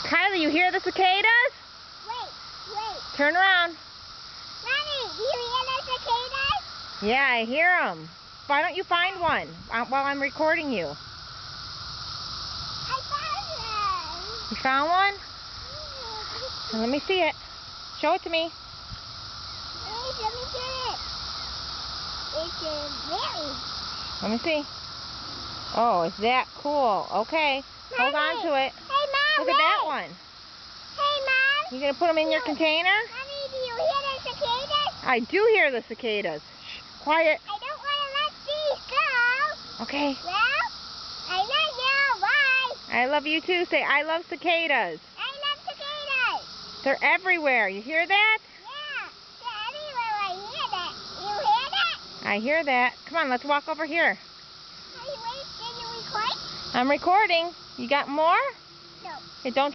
Kylie, you hear the cicadas? Wait. Turn around. Mommy, do you hear the cicadas? Yeah, I hear them. Why don't you find one while I'm recording you? I found them. You found one? Let me see it. Show it to me. Wait, let me get it. It's a berry. Let me see. Oh, is that cool? Okay. Hold on Mommy. to it. Hey, Mom, Look at that wait. one. Hey, Mom. You gonna put them in your container? Mommy, do you hear the cicadas? I do hear the cicadas. Shh, quiet. I don't want to let these go. Okay. Well, I love you. Bye. I love you too. Say, I love cicadas. I love cicadas. They're everywhere. You hear that? Yeah, they're everywhere. I hear that. You hear that? I hear that. Come on, let's walk over here. Hey, wait, can you record? I'm recording. You got more? No. Hey, don't